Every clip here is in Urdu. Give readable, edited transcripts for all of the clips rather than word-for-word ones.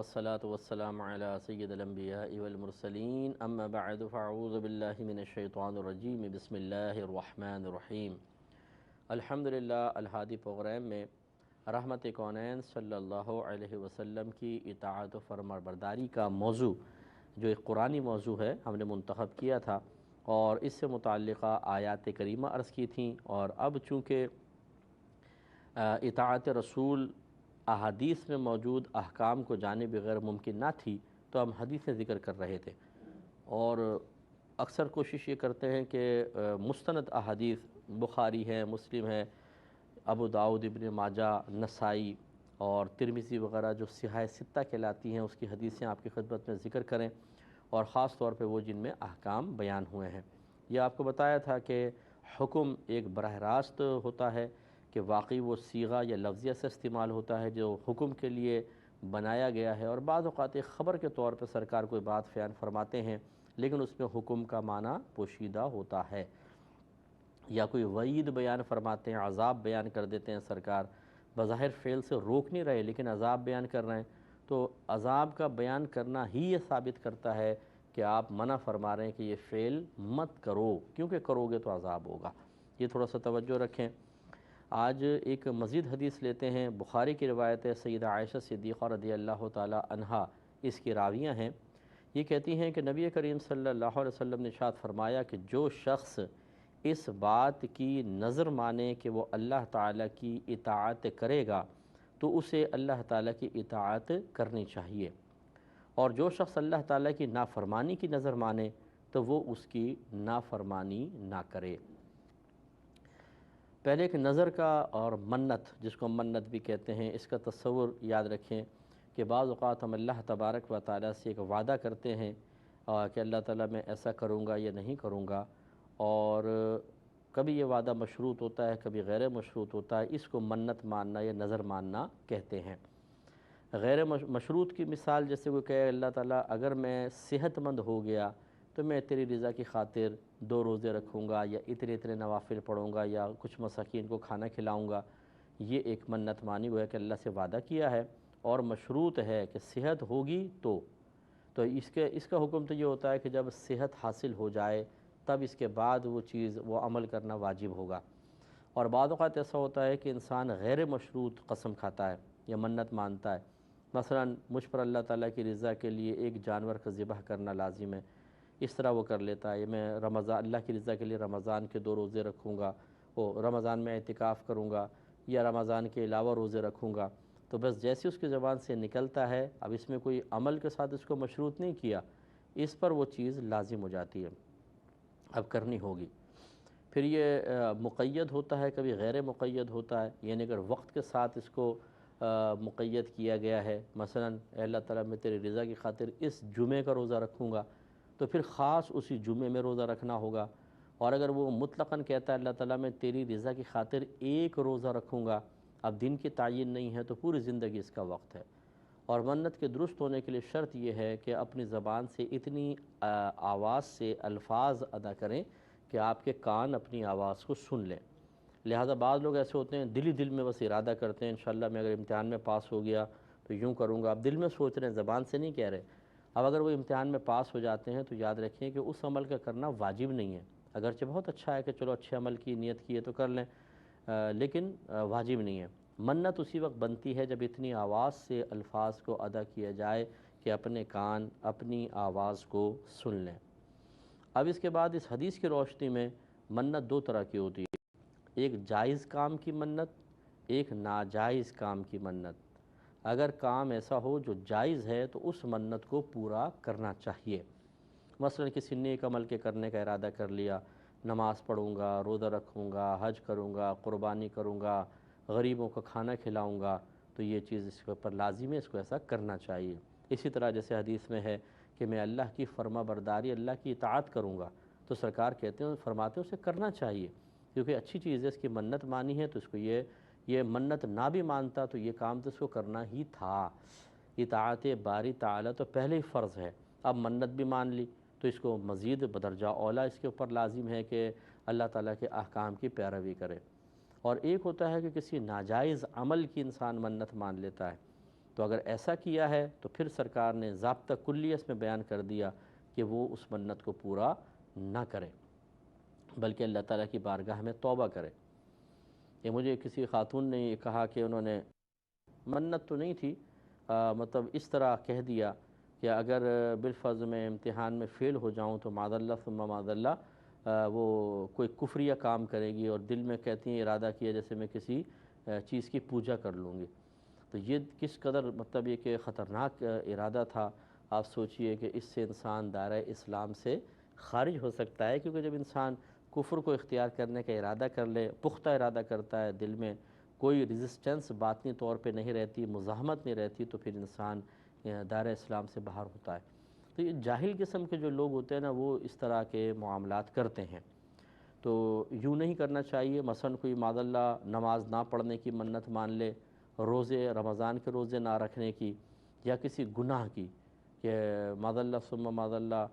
والصلاة والسلام على سید الانبیاء والمرسلین اما بعد فاعوذ باللہ من الشیطان الرجیم بسم اللہ الرحمن الرحیم۔ الحمدللہ الہادی پروگرام میں رحمت کونین صلی اللہ علیہ وسلم کی اطاعت و فرمانبرداری کا موضوع جو ایک قرآنی موضوع ہے ہم نے منتخب کیا تھا اور اس سے متعلقہ آیات کریمہ عرض کی تھیں، اور اب چونکہ اطاعت رسول احادیث میں موجود احکام کو جانے بغیر ممکن نہ تھی تو ہم حدیثیں ذکر کر رہے تھے، اور اکثر کوشش یہ کرتے ہیں کہ مستند احادیث بخاری ہے، مسلم ہے، ابو داؤد، ابن ماجہ، نسائی اور ترمذی وغیرہ جو صحاح ستہ کہلاتی ہیں اس کی حدیثیں آپ کی خدمت میں ذکر کریں، اور خاص طور پہ وہ جن میں احکام بیان ہوئے ہیں۔ یہ آپ کو بتایا تھا کہ حکم ایک براہ راست ہوتا ہے کہ واقعی وہ صیغہ یا لفظیہ سے استعمال ہوتا ہے جو حکم کے لیے بنایا گیا ہے، اور بعض اوقات ایک خبر کے طور پہ سرکار کوئی بات بیان فرماتے ہیں لیکن اس میں حکم کا معنی پوشیدہ ہوتا ہے، یا کوئی وعید بیان فرماتے ہیں، عذاب بیان کر دیتے ہیں سرکار، بظاہر فعل سے روک نہیں رہے لیکن عذاب بیان کر رہے ہیں، تو عذاب کا بیان کرنا ہی یہ ثابت کرتا ہے کہ آپ منع فرما رہے ہیں کہ یہ فعل مت کرو، کیونکہ کرو گے تو عذاب ہوگا۔ یہ تھوڑا سا توجہ رکھیں۔ آج ایک مزید حدیث لیتے ہیں، بخاری کی روایت ہے، سیدہ عائشہ صدیقہ رضی اللہ تعالی عنہا اس کی راویہ ہیں۔ یہ کہتی ہیں کہ نبی کریم صلی اللہ علیہ وسلم نے ارشاد فرمایا کہ جو شخص اس بات کی نظر مانے کہ وہ اللہ تعالیٰ کی اطاعت کرے گا تو اسے اللہ تعالیٰ کی اطاعت کرنی چاہیے، اور جو شخص اللہ تعالیٰ کی نافرمانی کی نظر مانے تو وہ اس کی نافرمانی نہ کرے۔ پہلے ایک نظر کا اور منت، جس کو منت بھی کہتے ہیں، اس کا تصور یاد رکھیں کہ بعض اوقات ہم اللہ تبارک و تعالیٰ سے ایک وعدہ کرتے ہیں کہ اللہ تعالیٰ میں ایسا کروں گا یا نہیں کروں گا، اور کبھی یہ وعدہ مشروط ہوتا ہے کبھی غیر مشروط ہوتا ہے، اس کو منت ماننا یا نظر ماننا کہتے ہیں۔ غیر مشروط کی مثال جیسے کوئی کہے اللہ تعالیٰ اگر میں صحت مند ہو گیا تو میں تیری رضا کی خاطر 2 روزے رکھوں گا یا اتنے نوافل پڑھوں گا یا کچھ مساکین کو کھانا کھلاؤں گا، یہ ایک منت مانی ہوا ہے کہ اللہ سے وعدہ کیا ہے اور مشروط ہے کہ صحت ہوگی تو اس کا حکم تو یہ ہوتا ہے کہ جب صحت حاصل ہو جائے تب اس کے بعد وہ چیز وہ عمل کرنا واجب ہوگا۔ اور بعض اوقات ایسا ہوتا ہے کہ انسان غیر مشروط قسم کھاتا ہے یا منت مانتا ہے، مثلا مجھ پر اللہ تعالیٰ کی رضا کے لیے ایک جانور کا ذبح کرنا لازم ہے، اس طرح وہ کر لیتا ہے، میں رمضان اللہ کی رضا کے لیے رمضان کے 2 روزے رکھوں گا، رمضان میں اعتکاف کروں گا یا رمضان کے علاوہ روزے رکھوں گا، تو بس جیسے اس کی زبان سے نکلتا ہے، اب اس میں کوئی عمل کے ساتھ اس کو مشروط نہیں کیا، اس پر وہ چیز لازم ہو جاتی ہے، اب کرنی ہوگی۔ پھر یہ مقید ہوتا ہے، کبھی غیر مقید ہوتا ہے، یعنی اگر وقت کے ساتھ اس کو مقید کیا گیا ہے، مثلا اے اللہ تعالیٰ میں تیری رضا کی خاطر اس جمعے کا روزہ رکھوں گا تو پھر خاص اسی جمعے میں روزہ رکھنا ہوگا، اور اگر وہ مطلقاً کہتا ہے اللہ تعالیٰ میں تیری رضا کی خاطر ایک روزہ رکھوں گا، اب دن کی تعین نہیں ہے تو پوری زندگی اس کا وقت ہے۔ اور منت کے درست ہونے کے لیے شرط یہ ہے کہ اپنی زبان سے اتنی آواز سے الفاظ ادا کریں کہ آپ کے کان اپنی آواز کو سن لیں۔ لہٰذا بعض لوگ ایسے ہوتے ہیں دل ہی دل میں بس ارادہ کرتے ہیں انشاءاللہ میں اگر امتحان میں پاس ہو گیا تو یوں کروں گا، اب دل میں سوچ رہے ہیں، زبان سے نہیں کہہ رہے۔ اب اگر وہ امتحان میں پاس ہو جاتے ہیں تو یاد رکھیں کہ اس عمل کا کرنا واجب نہیں ہے، اگرچہ بہت اچھا ہے کہ چلو اچھے عمل کی نیت کی ہے تو کر لیں، لیکن واجب نہیں ہے۔ منت اسی وقت بنتی ہے جب اتنی آواز سے الفاظ کو ادا کیا جائے کہ اپنے کان اپنی آواز کو سن لیں۔ اب اس کے بعد اس حدیث کی روشنی میں منت 2 طرح کی ہوتی ہے، ایک جائز کام کی منت، ایک ناجائز کام کی منت۔ اگر کام ایسا ہو جو جائز ہے تو اس منت کو پورا کرنا چاہیے، مثلا کسی نیک عمل کے کرنے کا ارادہ کر لیا، نماز پڑھوں گا، روزہ رکھوں گا، حج کروں گا، قربانی کروں گا، غریبوں کو کھانا کھلاؤں گا، تو یہ چیز اس کے اوپر لازم ہے، اس کو ایسا کرنا چاہیے۔ اسی طرح جیسے حدیث میں ہے کہ میں اللہ کی فرما برداری، اللہ کی اطاعت کروں گا، تو سرکار کہتے ہیں فرماتے ہیں اسے کرنا چاہیے، کیونکہ اچھی چیز ہے، اس کی منت مانی ہے تو اس کو یہ منت نہ بھی مانتا تو یہ کام تو اس کو کرنا ہی تھا۔ اطاعت باری تعالیٰ تو پہلے ہی فرض ہے، اب منت بھی مان لی تو اس کو مزید بدرجہ اولا اس کے اوپر لازم ہے کہ اللہ تعالیٰ کے احکام کی پیروی کرے۔ اور ایک ہوتا ہے کہ کسی ناجائز عمل کی انسان منت مان لیتا ہے، تو اگر ایسا کیا ہے تو پھر سرکار نے ضابطہ کلیہ اس میں بیان کر دیا کہ وہ اس منت کو پورا نہ کرے، بلکہ اللہ تعالیٰ کی بارگاہ میں توبہ کرے۔ یہ مجھے کسی خاتون نے یہ کہا کہ انہوں نے منت تو نہیں تھی، مطلب اس طرح کہہ دیا کہ اگر بالفرض میں امتحان میں فیل ہو جاؤں تو معاذ اللہ ثم معاذ اللہ وہ کوئی کفریہ کام کرے گی، اور دل میں کہتی ہیں ارادہ کیا جیسے میں کسی چیز کی پوجا کر لوں گی۔ تو یہ کس قدر مطلب یہ کہ خطرناک ارادہ تھا۔ آپ سوچئے کہ اس سے انسان دائرہ اسلام سے خارج ہو سکتا ہے، کیونکہ جب انسان کفر کو اختیار کرنے کا ارادہ کر لے، پختہ ارادہ کرتا ہے، دل میں کوئی ریزسٹنس باطنی طور پہ نہیں رہتی، مزاحمت نہیں رہتی، تو پھر انسان دائرہ اسلام سے باہر ہوتا ہے۔ تو یہ جاہل قسم کے جو لوگ ہوتے ہیں نا، وہ اس طرح کے معاملات کرتے ہیں۔ تو یوں نہیں کرنا چاہیے۔ مثلا کوئی معاذ اللہ نماز نہ پڑھنے کی منت مان لے، روزے رمضان کے روزے نہ رکھنے کی، یا کسی گناہ کی کہ معاذ اللہ ثم معاذ اللہ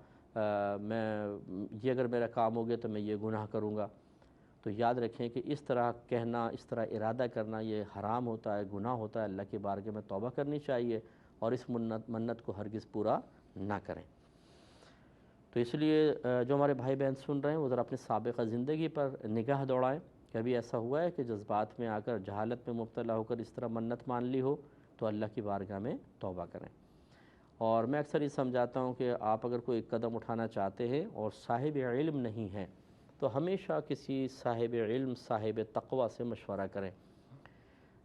میں یہ اگر میرا کام ہو گیا تو میں یہ گناہ کروں گا، تو یاد رکھیں کہ اس طرح کہنا، اس طرح ارادہ کرنا یہ حرام ہوتا ہے، گناہ ہوتا ہے۔ اللہ کی بارگاہ میں توبہ کرنی چاہیے اور اس منت کو ہرگز پورا نہ کریں۔ تو اس لیے جو ہمارے بھائی بہن سن رہے ہیں وہ ذرا اپنی سابقہ زندگی پر نگاہ دوڑائیں۔ کبھی ایسا ہوا ہے کہ جذبات میں آ کر جہالت میں مبتلا ہو کر اس طرح منت مان لی ہو، تو اللہ کی بارگاہ میں توبہ کریں۔ اور میں اکثر یہ سمجھاتا ہوں کہ آپ اگر کوئی قدم اٹھانا چاہتے ہیں اور صاحب علم نہیں ہیں تو ہمیشہ کسی صاحب علم، صاحب تقوی سے مشورہ کریں،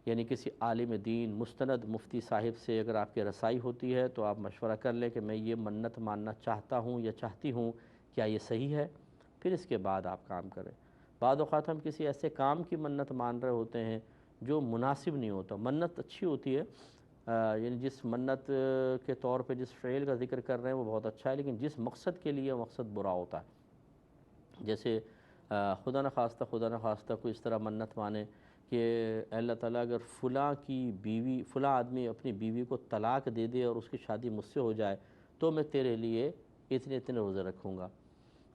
یعنی کسی عالم دین، مستند مفتی صاحب سے اگر آپ کی رسائی ہوتی ہے تو آپ مشورہ کر لیں کہ میں یہ منت ماننا چاہتا ہوں یا چاہتی ہوں، کیا یہ صحیح ہے؟ پھر اس کے بعد آپ کام کریں۔ بعض اوقات ہم کسی ایسے کام کی منت مان رہے ہوتے ہیں جو مناسب نہیں ہوتا۔ منت اچھی ہوتی ہے، یعنی جس منت کے طور پہ جس فعل کا ذکر کر رہے ہیں وہ بہت اچھا ہے، لیکن جس مقصد کے لیے مقصد برا ہوتا ہے۔ جیسے خدا نخواستہ کوئی اس طرح منت مانے کہ اے اللہ تعالیٰ اگر فلاں کی بیوی، فلاں آدمی اپنی بیوی کو طلاق دے دے اور اس کی شادی مجھ سے ہو جائے تو میں تیرے لیے اتنے اتنے روزے رکھوں گا۔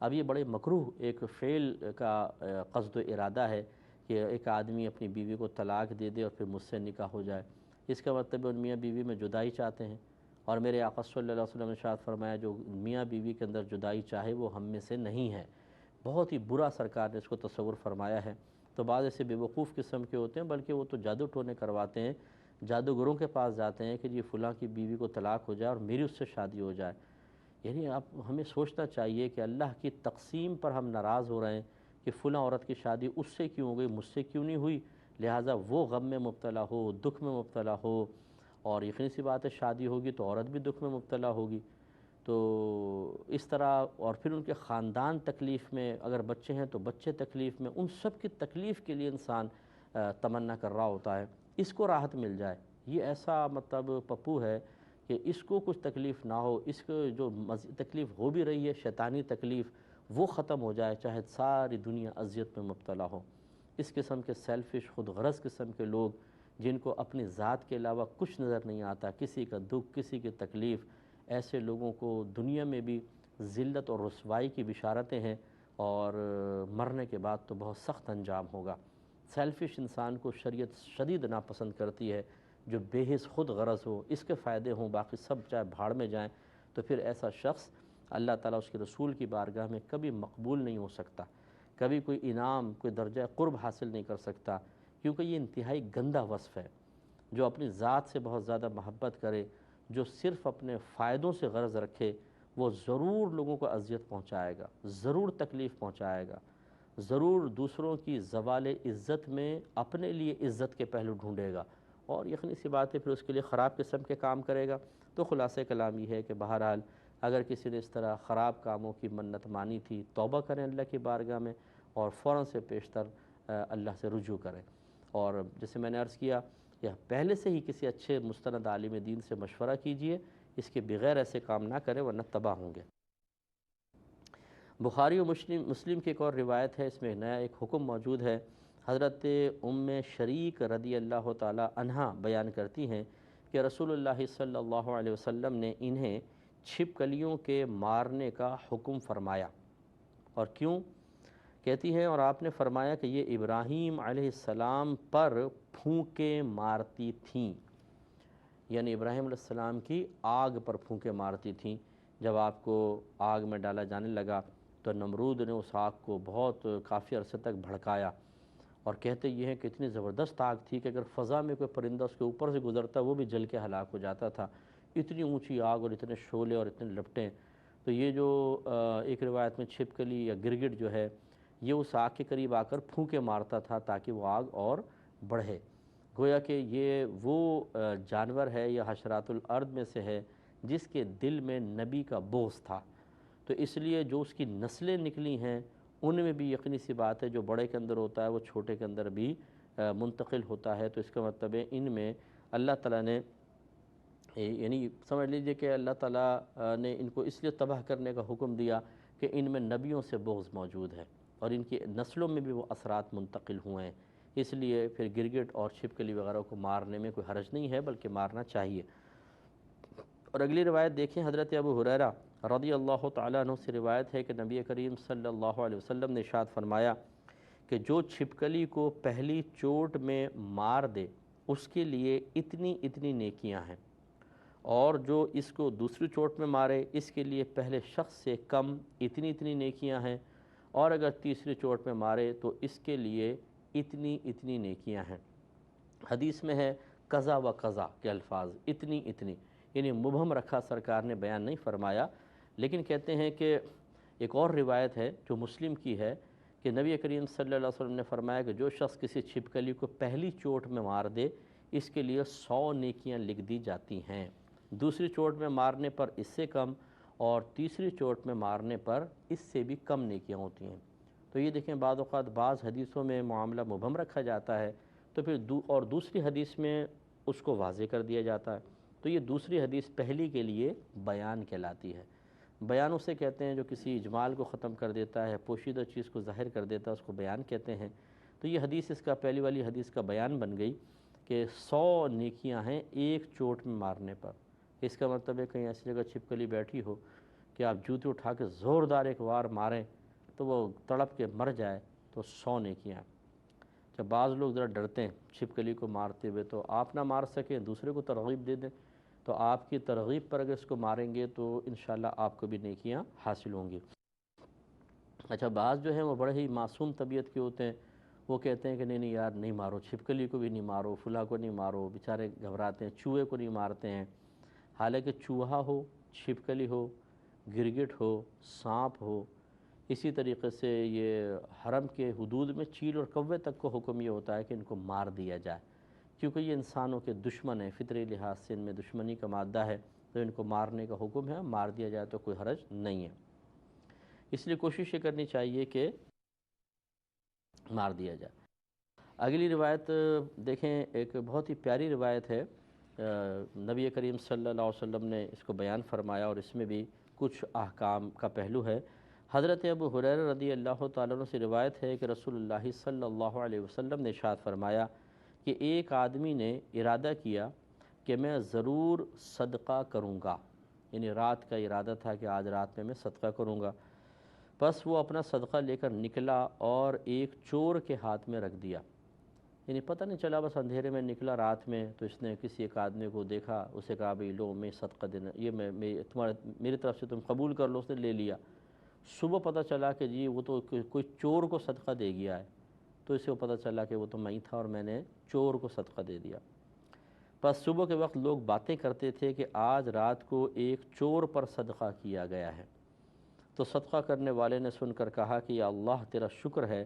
اب یہ بڑے مکروہ ایک فعل کا قصد و ارادہ ہے کہ ایک آدمی اپنی بیوی کو طلاق دے دے اور پھر مجھ سے نکاح ہو جائے۔ اس کا مطلب ان میاں بیوی میں جدائی چاہتے ہیں، اور میرے آقا صلی اللہ علیہ وسلم نے ارشاد فرمایا جو میاں بیوی کے اندر جدائی چاہے وہ ہم میں سے نہیں ہے۔ بہت ہی برا سرکار نے اس کو تصور فرمایا ہے۔ تو بعض ایسے بے وقوف قسم کے ہوتے ہیں، بلکہ وہ تو جادو ٹونے کرواتے ہیں، جادوگروں کے پاس جاتے ہیں کہ جی فلاں کی بیوی کو طلاق ہو جائے اور میری اس سے شادی ہو جائے۔ یعنی ہمیں سوچنا چاہیے کہ اللہ کی تقسیم پر ہم ناراض ہو رہے ہیں کہ فلاں عورت کی شادی اس سے کیوں ہو گئی، مجھ سے کیوں نہیں ہوئی، لہٰذا وہ غم میں مبتلا ہو، دکھ میں مبتلا ہو، اور یقینی سی بات ہے شادی ہوگی تو عورت بھی دکھ میں مبتلا ہوگی۔ تو اس طرح، اور پھر ان کے خاندان تکلیف میں، اگر بچے ہیں تو بچے تکلیف میں، ان سب کی تکلیف کے لیے انسان تمنا کر رہا ہوتا ہے اس کو راحت مل جائے۔ یہ ایسا مطلب پپو ہے کہ اس کو کچھ تکلیف نہ ہو، اس کو جو تکلیف ہو بھی رہی ہے شیطانی تکلیف وہ ختم ہو جائے، چاہے ساری دنیا اذیت میں مبتلا ہو۔ اس قسم کے سیلفش، خود غرض قسم کے لوگ جن کو اپنی ذات کے علاوہ کچھ نظر نہیں آتا، کسی کا دکھ، کسی کی تکلیف، ایسے لوگوں کو دنیا میں بھی ذلت اور رسوائی کی بشارتیں ہیں، اور مرنے کے بعد تو بہت سخت انجام ہوگا۔ سیلفش انسان کو شریعت شدید ناپسند کرتی ہے، جو بے حس خود غرض ہو، اس کے فائدے ہوں، باقی سب چاہے بھاڑ میں جائیں، تو پھر ایسا شخص اللہ تعالیٰ اس کے رسول کی بارگاہ میں کبھی مقبول نہیں ہو سکتا، کبھی کوئی انعام، کوئی درجہ قرب حاصل نہیں کر سکتا، کیونکہ یہ انتہائی گندہ وصف ہے۔ جو اپنی ذات سے بہت زیادہ محبت کرے، جو صرف اپنے فائدوں سے غرض رکھے، وہ ضرور لوگوں کو اذیت پہنچائے گا، ضرور تکلیف پہنچائے گا، ضرور دوسروں کی زوال عزت میں اپنے لیے عزت کے پہلو ڈھونڈے گا، اور یقینی سی بات ہے پھر اس کے لیے خراب قسم کے کام کرے گا۔ تو خلاصہ کلام یہ ہے کہ بہرحال اگر کسی نے اس طرح خراب کاموں کی منت مانی تھی، توبہ کریں اللہ کی بارگاہ میں، اور فوراً سے پیشتر اللہ سے رجوع کریں۔ اور جیسے میں نے عرض کیا کہ پہلے سے ہی کسی اچھے مستند عالم دین سے مشورہ کیجئے، اس کے بغیر ایسے کام نہ کریں ورنہ تباہ ہوں گے۔ بخاری و مسلم کی ایک اور روایت ہے، اس میں نیا ایک حکم موجود ہے۔ حضرت ام شریک رضی اللہ تعالی عنہا بیان کرتی ہیں کہ رسول اللہ صلی اللہ علیہ وسلم نے انہیں چھپکلیوں کے مارنے کا حکم فرمایا۔ اور کیوں؟ کہتی ہیں اور آپ نے فرمایا کہ یہ ابراہیم علیہ السلام پر پھونکے مارتی تھیں، یعنی ابراہیم علیہ السلام کی آگ پر پھونکے مارتی تھیں۔ جب آپ کو آگ میں ڈالا جانے لگا تو نمرود نے اس آگ کو بہت کافی عرصے تک بھڑکایا، اور کہتے یہ ہیں کہ اتنی زبردست آگ تھی کہ اگر فضا میں کوئی پرندہ اس کے اوپر سے گزرتا وہ بھی جل کے ہلاک ہو جاتا تھا، اتنی اونچی آگ اور اتنے شعلے اور اتنے لپٹیں۔ تو یہ جو ایک روایت میں چھپکلی یا گرگٹ جو ہے یہ اس آگ کے قریب آ کر پھونکے مارتا تھا تاکہ وہ آگ اور بڑھے۔ گویا کہ یہ وہ جانور ہے یا حشرات الارض میں سے ہے جس کے دل میں نبی کا بغض تھا، تو اس لیے جو اس کی نسلیں نکلی ہیں ان میں بھی یقینی سی بات ہے جو بڑے کے اندر ہوتا ہے وہ چھوٹے کے اندر بھی منتقل ہوتا ہے۔ تو اس کا مطلب ہے ان میں اللہ تعالیٰ نے یعنی سمجھ لیجئے کہ اللہ تعالیٰ نے ان کو اس لیے تباہ کرنے کا حکم دیا کہ ان میں نبیوں سے بغض موجود ہے اور ان کی نسلوں میں بھی وہ اثرات منتقل ہوئے ہیں، اس لیے پھر گرگٹ اور چھپکلی وغیرہ کو مارنے میں کوئی حرج نہیں ہے بلکہ مارنا چاہیے۔ اور اگلی روایت دیکھیں، حضرت ابو ہریرہ رضی اللہ تعالیٰ عنہ سے روایت ہے کہ نبی کریم صلی اللہ علیہ وسلم نے ارشاد فرمایا کہ جو چھپکلی کو پہلی چوٹ میں مار دے اس کے لیے اتنی اتنی نیکیاں ہیں، اور جو اس کو دوسری چوٹ میں مارے اس کے لیے پہلے شخص سے کم اتنی اتنی نیکیاں ہیں، اور اگر تیسری چوٹ میں مارے تو اس کے لیے اتنی اتنی نیکیاں ہیں۔ حدیث میں ہے قضا و قضا کے الفاظ، اتنی اتنی، یعنی مبہم رکھا، سرکار نے بیان نہیں فرمایا، لیکن کہتے ہیں کہ ایک اور روایت ہے جو مسلم کی ہے کہ نبی کریم صلی اللہ علیہ وسلم نے فرمایا کہ جو شخص کسی چھپکلی کو پہلی چوٹ میں مار دے اس کے لیے 100 نیکیاں لکھ دی جاتی ہیں، دوسری چوٹ میں مارنے پر اس سے کم، اور تیسری چوٹ میں مارنے پر اس سے بھی کم نیکیاں ہوتی ہیں۔ تو یہ دیکھیں بعض اوقات بعض حدیثوں میں معاملہ مبہم رکھا جاتا ہے تو پھر اور دوسری حدیث میں اس کو واضح کر دیا جاتا ہے، تو یہ دوسری حدیث پہلی کے لیے بیان کہلاتی ہے۔ بیان اسے کہتے ہیں جو کسی اجمال کو ختم کر دیتا ہے، پوشیدہ چیز کو ظاہر کر دیتا ہے، اس کو بیان کہتے ہیں۔ تو یہ حدیث اس کا پہلی والی حدیث کا بیان بن گئی کہ 100 نیکیاں ہیں ایک چوٹ میں مارنے پر۔ اس کا مطلب ہے کہیں ایسی جگہ چھپکلی بیٹھی ہو کہ آپ جوتے اٹھا کے زوردار ایک وار ماریں تو وہ تڑپ کے مر جائے تو 100 نیکیاں ہیں۔ جب بعض لوگ ذرا ڈرتے ہیں چھپکلی کو مارتے ہوئے، تو آپ نہ مار سکیں دوسرے کو ترغیب دے دیں، تو آپ کی ترغیب پر اگر اس کو ماریں گے تو انشاءاللہ آپ کو بھی نیکیاں حاصل ہوں گی۔ اچھا، بعض جو ہیں وہ بڑے ہی معصوم طبیعت کے ہوتے ہیں، وہ کہتے ہیں کہ نہیں نہیں یار نہیں مارو، چھپکلی کو بھی نہیں مارو، فلاں کو نہیں مارو، بیچارے گھبراتے ہیں، چوہے کو نہیں مارتے ہیں۔ حالانکہ چوہا ہو، چھپکلی ہو، گرگٹ ہو، سانپ ہو، اسی طریقے سے یہ حرم کے حدود میں چیل اور کوے تک کو حکم یہ ہوتا ہے کہ ان کو مار دیا جائے، کیونکہ یہ انسانوں کے دشمن ہیں، فطری لحاظ سے ان میں دشمنی کا مادہ ہے، تو ان کو مارنے کا حکم ہے، مار دیا جائے تو کوئی حرج نہیں ہے۔ اس لیے کوشش یہ کرنی چاہیے کہ مار دیا جائے۔ اگلی روایت دیکھیں، ایک بہت ہی پیاری روایت ہے، نبی کریم صلی اللہ علیہ وسلم نے اس کو بیان فرمایا اور اس میں بھی کچھ احکام کا پہلو ہے۔ حضرت ابو ہریرہ رضی اللہ تعالیٰ عنہ سے روایت ہے کہ رسول اللہ صلی اللہ علیہ وسلم نے ارشاد فرمایا کہ ایک آدمی نے ارادہ کیا کہ میں ضرور صدقہ کروں گا، یعنی رات کا ارادہ تھا کہ آج رات میں صدقہ کروں گا، بس وہ اپنا صدقہ لے کر نکلا اور ایک چور کے ہاتھ میں رکھ دیا، یعنی پتہ نہیں چلا، بس اندھیرے میں نکلا رات میں، تو اس نے کسی ایک آدمی کو دیکھا، اسے کہا بھئی لو میں صدقہ دینا، یہ میں میری طرف سے تم قبول کر لو، اس نے لے لیا۔ صبح پتہ چلا کہ جی وہ تو کوئی چور کو صدقہ دے گیا ہے، تو اسے پتہ چلا کہ وہ تو میں ہی تھا اور میں نے چور کو صدقہ دے دیا۔ بس صبح کے وقت لوگ باتیں کرتے تھے کہ آج رات کو ایک چور پر صدقہ کیا گیا ہے، تو صدقہ کرنے والے نے سن کر کہا کہ یا اللہ تیرا شکر ہے،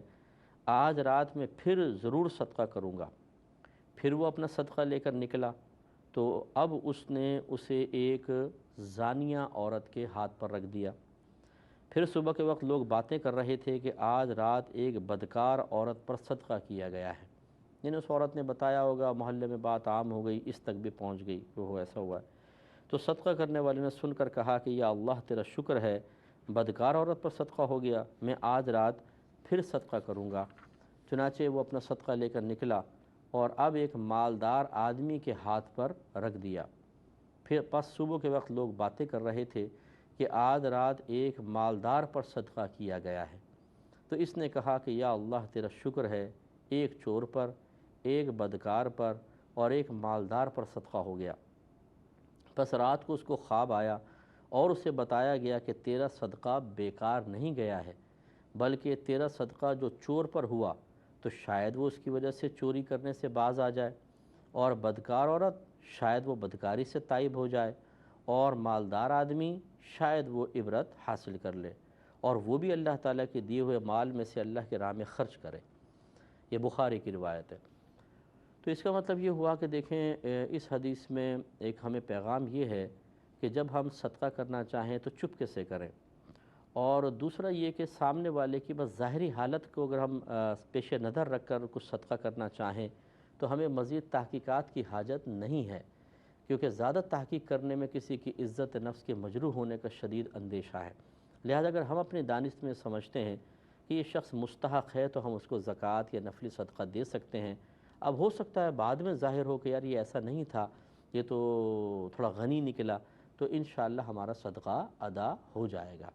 آج رات میں پھر ضرور صدقہ کروں گا۔ پھر وہ اپنا صدقہ لے کر نکلا تو اب اس نے اسے ایک زانیہ عورت کے ہاتھ پر رکھ دیا۔ پھر صبح کے وقت لوگ باتیں کر رہے تھے کہ آج رات ایک بدکار عورت پر صدقہ کیا گیا ہے، یعنی اس عورت نے بتایا ہوگا، محلے میں بات عام ہو گئی، اس تک بھی پہنچ گئی کہ وہ ایسا ہوا ہے۔ تو صدقہ کرنے والے نے سن کر کہا کہ یا اللہ تیرا شکر ہے، بدکار عورت پر صدقہ ہو گیا، میں آج رات پھر صدقہ کروں گا۔ چنانچہ وہ اپنا صدقہ لے کر نکلا اور اب ایک مالدار آدمی کے ہاتھ پر رکھ دیا۔ پھر پس صبح کے وقت لوگ باتیں کر رہے تھے کہ آج رات ایک مالدار پر صدقہ کیا گیا ہے، تو اس نے کہا کہ یا اللہ تیرا شکر ہے، ایک چور پر، ایک بدکار پر اور ایک مالدار پر صدقہ ہو گیا۔ پس رات کو اس کو خواب آیا اور اسے بتایا گیا کہ تیرا صدقہ بیکار نہیں گیا ہے، بلکہ تیرا صدقہ جو چور پر ہوا تو شاید وہ اس کی وجہ سے چوری کرنے سے باز آ جائے، اور بدکار عورت شاید وہ بدکاری سے تائب ہو جائے، اور مالدار آدمی شاید وہ عبرت حاصل کر لے، اور وہ بھی اللہ تعالیٰ کے دیے ہوئے مال میں سے اللہ کے راہ میں خرچ کرے۔ یہ بخاری کی روایت ہے۔ تو اس کا مطلب یہ ہوا کہ دیکھیں اس حدیث میں ایک ہمیں پیغام یہ ہے کہ جب ہم صدقہ کرنا چاہیں تو چپکے سے کریں، اور دوسرا یہ کہ سامنے والے کی بس ظاہری حالت کو اگر ہم پیش نظر رکھ کر کچھ صدقہ کرنا چاہیں تو ہمیں مزید تحقیقات کی حاجت نہیں ہے، کیونکہ زیادہ تحقیق کرنے میں کسی کی عزت نفس کے مجروح ہونے کا شدید اندیشہ ہے۔ لہذا اگر ہم اپنی دانست میں سمجھتے ہیں کہ یہ شخص مستحق ہے تو ہم اس کو زکوٰۃ یا نفلی صدقہ دے سکتے ہیں۔ اب ہو سکتا ہے بعد میں ظاہر ہو کہ یار یہ ایسا نہیں تھا، یہ تو تھوڑا غنی نکلا، تو انشاءاللہ ہمارا صدقہ ادا ہو جائے گا۔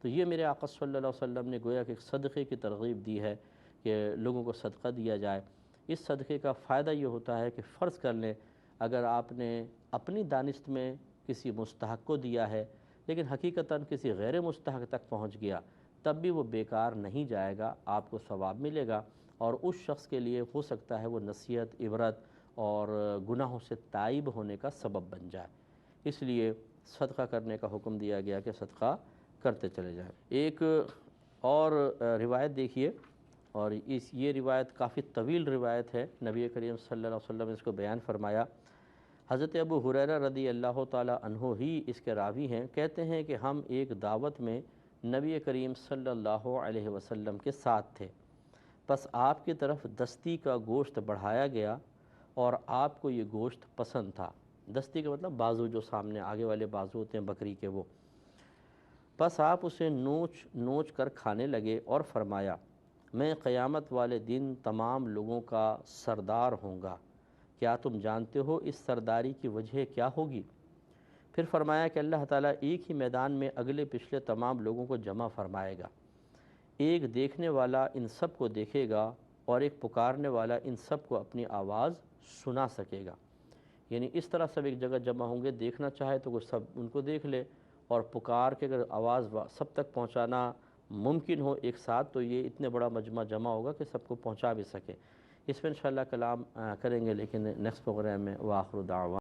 تو یہ میرے آقا صلی اللہ علیہ وسلم نے گویا کہ ایک صدقے کی ترغیب دی ہے کہ لوگوں کو صدقہ دیا جائے۔ اس صدقے کا فائدہ یہ ہوتا ہے کہ فرض کر لیں اگر آپ نے اپنی دانست میں کسی مستحق کو دیا ہے لیکن حقیقتاً کسی غیر مستحق تک پہنچ گیا، تب بھی وہ بیکار نہیں جائے گا، آپ کو ثواب ملے گا، اور اس شخص کے لیے ہو سکتا ہے وہ نصیحت، عبرت اور گناہوں سے تائب ہونے کا سبب بن جائے۔ اس لیے صدقہ کرنے کا حکم دیا گیا کہ صدقہ کرتے چلے جائیں۔ ایک اور روایت دیکھیے، اور یہ روایت کافی طویل روایت ہے، نبی کریم صلی اللہ علیہ وسلم نے اس کو بیان فرمایا۔ حضرت ابو ہریرہ رضی اللہ تعالی عنہ ہی اس کے راوی ہیں، کہتے ہیں کہ ہم ایک دعوت میں نبی کریم صلی اللہ علیہ وسلم کے ساتھ تھے، پس آپ کی طرف دستی کا گوشت بڑھایا گیا اور آپ کو یہ گوشت پسند تھا۔ دستی کا مطلب بازو، جو سامنے آگے والے بازو ہوتے ہیں بکری کے، وہ۔ پس آپ اسے نوچ نوچ کر کھانے لگے اور فرمایا، میں قیامت والے دن تمام لوگوں کا سردار ہوں گا، کیا تم جانتے ہو اس سرداری کی وجہ کیا ہوگی؟ پھر فرمایا کہ اللہ تعالیٰ ایک ہی میدان میں اگلے پچھلے تمام لوگوں کو جمع فرمائے گا، ایک دیکھنے والا ان سب کو دیکھے گا اور ایک پکارنے والا ان سب کو اپنی آواز سنا سکے گا۔ یعنی اس طرح سب ایک جگہ جمع ہوں گے، دیکھنا چاہے تو وہ سب ان کو دیکھ لے، اور پکار کے اگر آواز سب تک پہنچانا ممکن ہو ایک ساتھ تو یہ اتنے بڑا مجمع جمع ہوگا کہ سب کو پہنچا بھی سکے۔ اس میں انشاءاللہ کلام کریں گے، لیکن نیکسٹ پروگرام میں۔ وآخر دعوانا